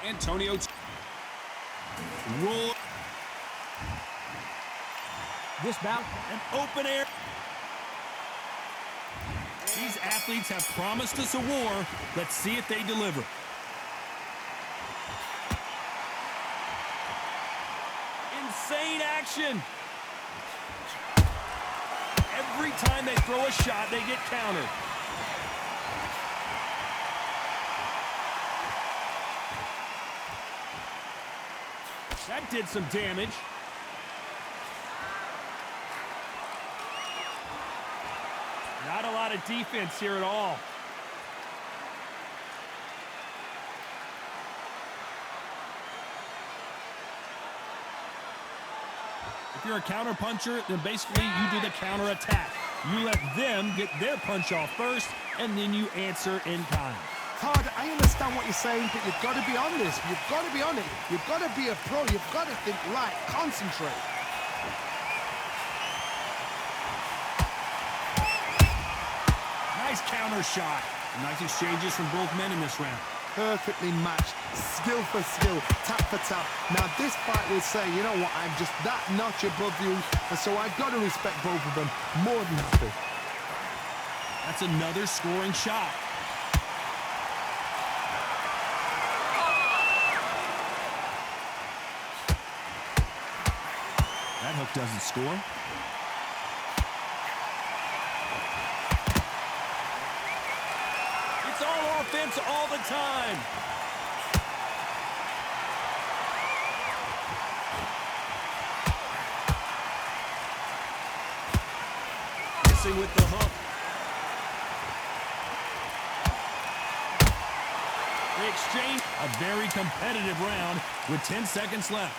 Antonio. Roll. This bout, An open air. These athletes have promised us a war. Let's see if they deliver. Insane action. Every time they throw a shot, they get countered. That did some damage. Not a lot of defense here at all. If you're a counter puncher, then basically you do the counter attack. You let them get their punch off first, and then you answer in kind. Todd, I understand what you're saying, but you've got to be on this. You've got to be on it. You've got to be a pro. You've got to think right. Concentrate. Nice counter shot. Nice exchanges from both men in this round. Perfectly matched, skill for skill, tap for tap. Now this fight will say, you know what, I'm just that notch above you, and so I've got to respect both of them. More than happy. That's another scoring shot. That hook doesn't score. It's all offense all the time. Missing with the hook. They exchange. A very competitive round with 10 seconds left.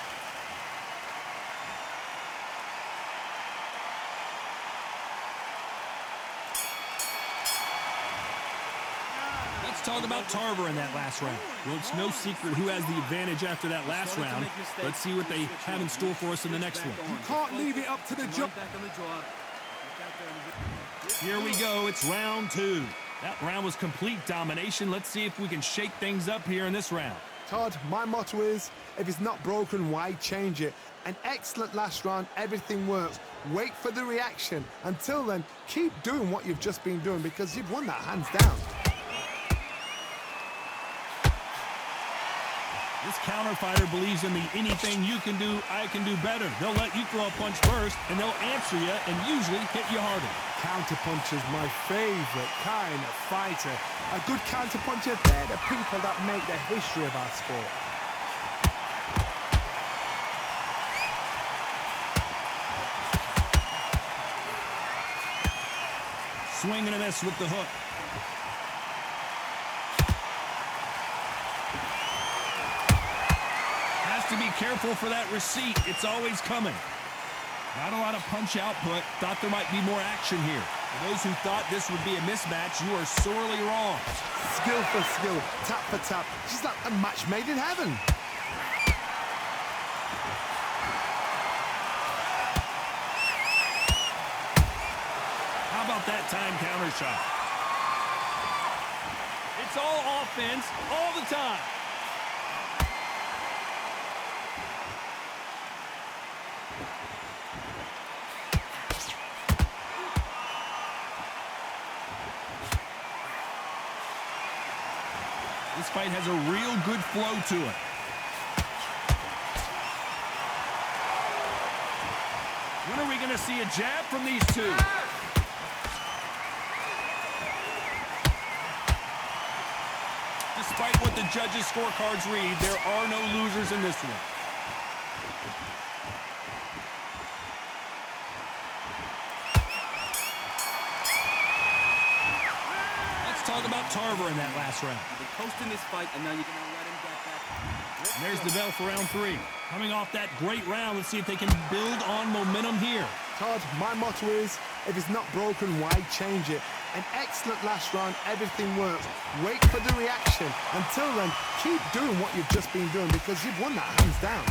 Let's talk about Tarver in that last round. Well, it's no secret who has the advantage after that last round. Let's see what they have in store for us in the next one. You can't leave it up to the judge. Here we go. It's round two. That round was complete domination. Let's see if we can shake things up here in this round. Todd, my motto is, if it's not broken, why change it? An excellent last round, everything works. Wait for the reaction. Until then, keep doing what you've just been doing because you've won that hands down. This counter fighter believes in the anything you can do, I can do better. They'll let you throw a punch first, and they'll answer you and usually hit you harder. Counterpuncher's my favorite kind of fighter. A good counterpuncher, they're the people that make the history of our sport. Swing and a miss with the hook. Has to be careful for that receipt. It's always coming. Not a lot of punch output. Thought there might be more action here. For those who thought this would be a mismatch, you are sorely wrong. Skill for skill, tap for tap. She's like a match made in heaven. How about that time counter shot? It's all offense all the time. This fight has a real good flow to it. When are we going to see a jab from these two? Despite what the judges' scorecards read, there are no losers in this one. Let's talk about Tarver in that last round. You've been coasting this fight, and now you're going to let him get back. And there's the bell for round three. Coming off that great round, let's see if they can build on momentum here. Todd, my motto is, if it's not broken, why change it? An excellent last round, everything works. Wait for the reaction. Until then, keep doing what you've just been doing because you've won that hands down.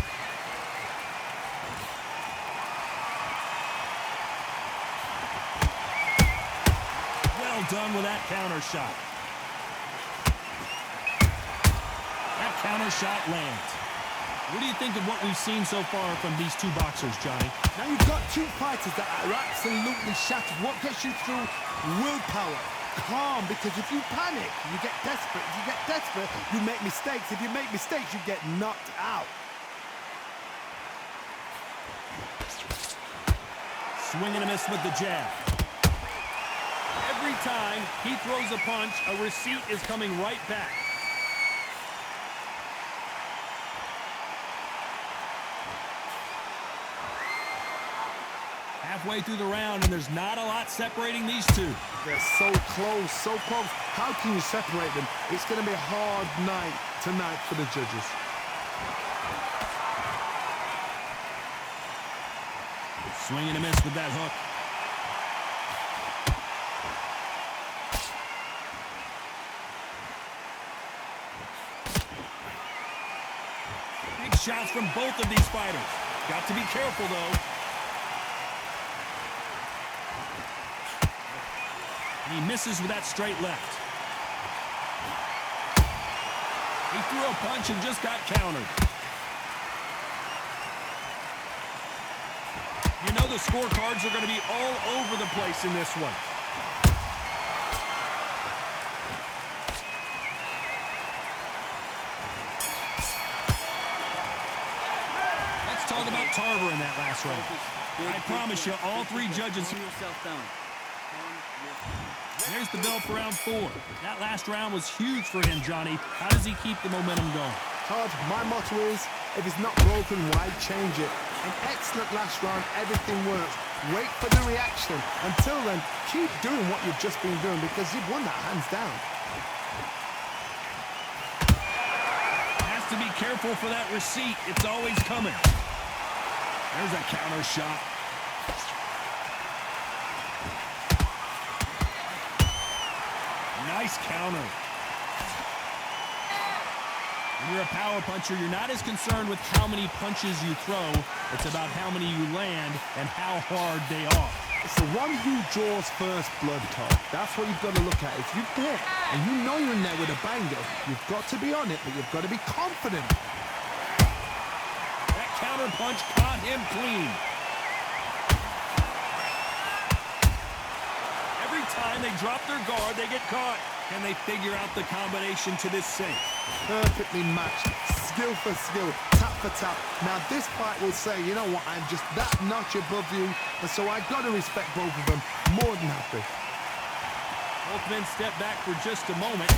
Well done with that counter shot. That counter shot lands. What do you think of what we've seen so far from these two boxers, Johnny? Now you've got two fighters that are absolutely shattered. What gets you through? Willpower. Calm, because if you panic, you get desperate. If you get desperate, you make mistakes. If you make mistakes, you get knocked out. Swing and a miss with the jab. Every time he throws a punch, a receipt is coming right back. Halfway through the round, and there's not a lot separating these two. They're so close, so close. How can you separate them? It's going to be a hard night tonight for the judges. Swing and a miss with that hook. Big shots from both of these fighters. Got to be careful, though. He misses with that straight left. He threw a punch and just got countered. You know the scorecards are going to be all over the place in this one. Let's talk about Tarver in that last round. I promise you, all three judges... There's the bell for round 4. That last round was huge for him, Johnny. How does he keep the momentum going? Todd, my motto is, if it's not broken, why change it? An excellent last round, everything works. Wait for the reaction. Until then, keep doing what you've just been doing because you've won that hands down. Has to be careful for that receipt. It's always coming. There's a counter shot. Nice counter. When you're a power puncher, you're not as concerned with how many punches you throw. It's about how many you land and how hard they are. It's the one who draws first blood, Todd. That's what you've got to look at. If you hit and you know you're in there with a banger, you've got to be on it, but you've got to be confident. That counter punch caught him clean. Every time they drop their guard, they get caught. Can they figure out the combination to this sink? Perfectly matched, skill for skill, tap for tap. Now this fight will say, you know what, I'm just that notch above you, and so I've got to respect both of them. More than happy. Both men step back for just a moment.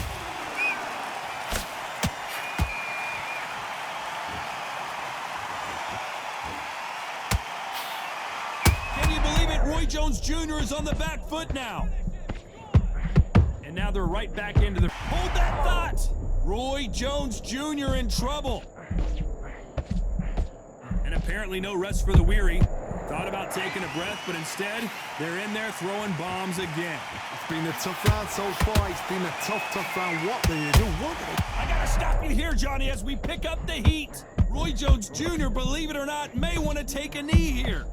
Can you believe it? Roy Jones Jr. is on the back foot now. And now they're right back into the... Hold that thought! Roy Jones Jr. in trouble. And apparently no rest for the weary. Thought about taking a breath, but instead, they're in there throwing bombs again. It's been a tough round so far. It's been a tough round. What do you do? What do you... I gotta stop you here, Johnny, as we pick up the heat. Roy Jones Jr., believe it or not, may want to take a knee here.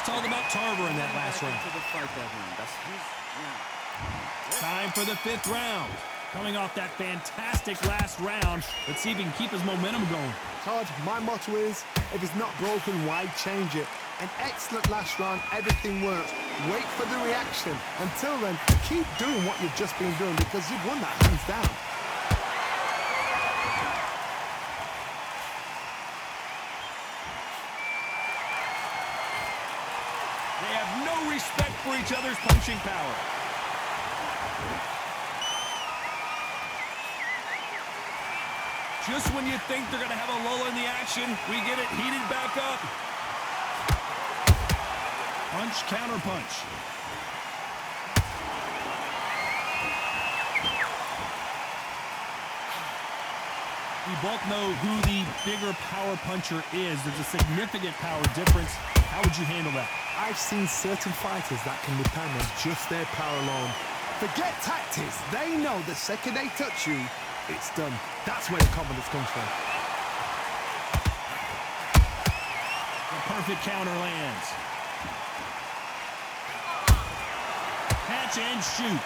Talk about Tarver in that last round. Time for the 5th round. Coming off that fantastic last round, let's see if he can keep his momentum going. Todd, my motto is, if it's not broken, why change it? An excellent last round, everything works. Wait for the reaction. Until then, keep doing what you've just been doing because you've won that hands down. They have no respect for each other's punching power. Just when you think they're going to have a lull in the action, we get it heated back up. Punch, counter punch. We both know who the bigger power puncher is. There's a significant power difference. How would you handle that? I've seen certain fighters that can depend on just their power alone. Forget tactics. They know the second they touch you, it's done. That's where the confidence comes from. The perfect counter lands. catch and shoot.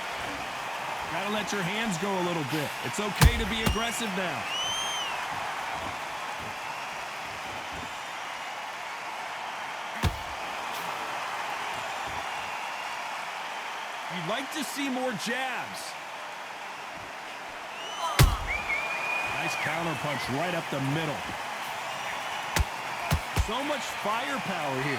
Gotta let your hands go a little bit. It's okay to be aggressive now. You'd like to see more jabs. Nice counter punch right up the middle. So much firepower here.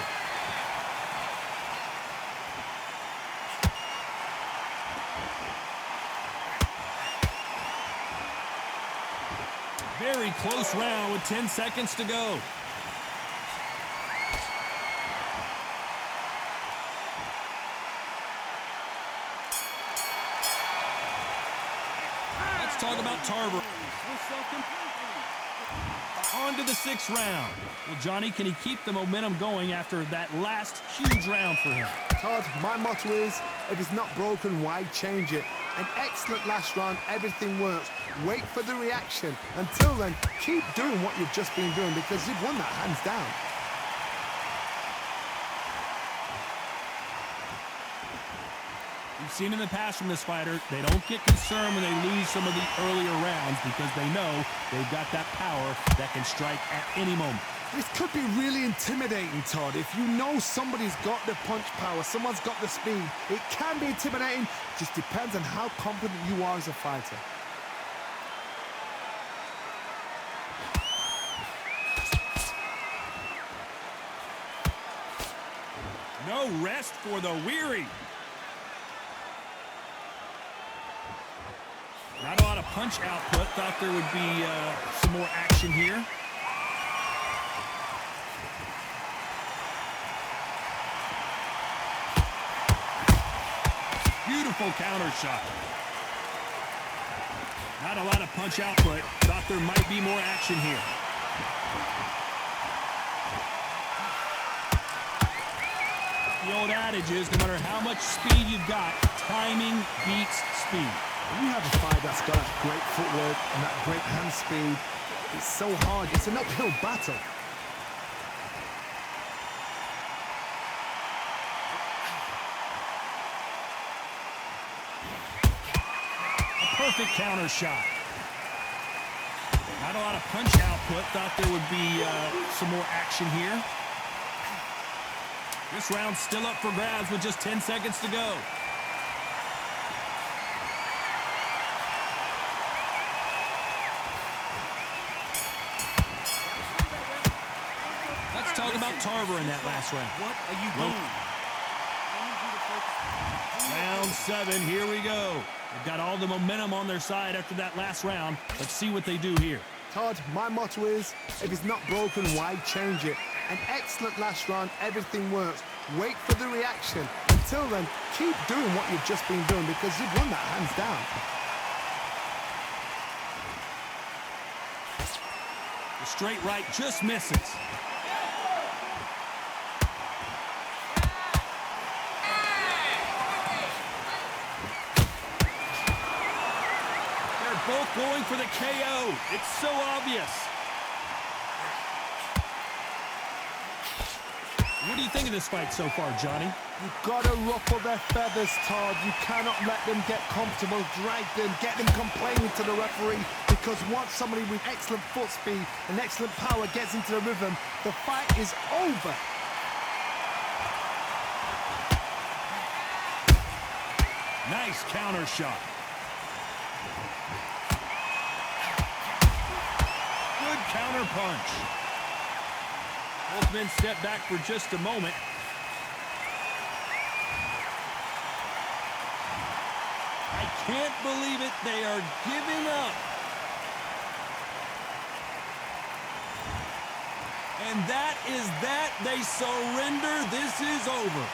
Very close round with 10 seconds to go. Let's talk about Tarver. On to the 6th round. Well, Johnny, can he keep the momentum going after that last huge round for him? Todd, my motto is, if it's not broken, why change it? An excellent last round, everything works. Wait for the reaction. Until then, keep doing what you've just been doing because you've won that hands down. We've seen in the past from this fighter, they don't get concerned when they lose some of the earlier rounds because they know they've got that power that can strike at any moment. This could be really intimidating, Todd. If you know somebody's got the punch power, someone's got the speed, it can be intimidating. Just depends on how confident you are as a fighter. No rest for the weary. Not a lot of punch output. Thought there would be some more action here. Beautiful counter shot. Not a lot of punch output. Thought there might be more action here. The old adage is no matter how much speed you've got, timing beats speed. When you have a fight that's got that great footwork and that great hand speed, it's so hard. It's an uphill battle. A perfect counter shot. Not a lot of punch output. Thought there would be some more action here. This round's still up for grabs with just 10 seconds to go. Let's talk about Tarver in that last round. What are you doing? Round 7, here we go. They've got all the momentum on their side after that last round. Let's see what they do here. Todd, my motto is, if it's not broken, why change it? An excellent last round, everything works. Wait for the reaction. Until then, keep doing what you've just been doing because you've won that hands down. The straight right just misses. They're both going for the KO. It's so obvious. What do you think of this fight so far, Johnny? You've got to ruffle their feathers, Todd. You cannot let them get comfortable, drag them, get them complaining to the referee, because once somebody with excellent foot speed and excellent power gets into the rhythm, the fight is over. Nice counter shot. Good counter punch. Both men step back for just a moment. I can't believe it. They are giving up. And that is that. They surrender. This is over.